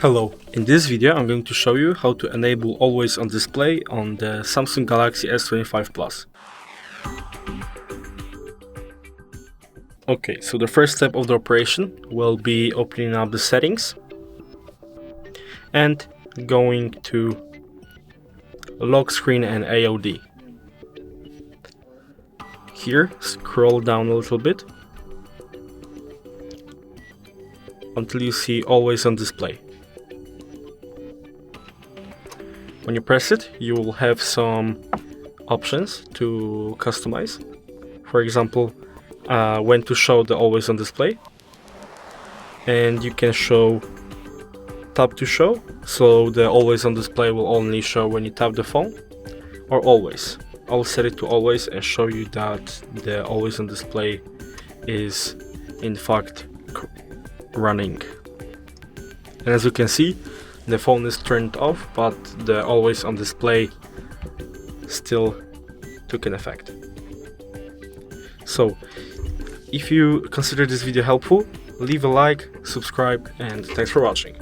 Hello, in this video I'm going to show you how to enable always on display on the Samsung Galaxy S25 Plus. Okay, so the first step of the operation will be opening up the settings and going to lock screen and AOD. Here, scroll down a little bit until you see always on display. When you press it, you will have some options to customize. For example, when to show the always on display. And you can show tap to show, so the always on display will only show when you tap the phone, or always. I'll set it to always and show you that the always on display is in fact running. And as you can see, the phone is turned off, but the always on display still took an effect. So, if you consider this video helpful, leave a like, subscribe, and thanks for watching.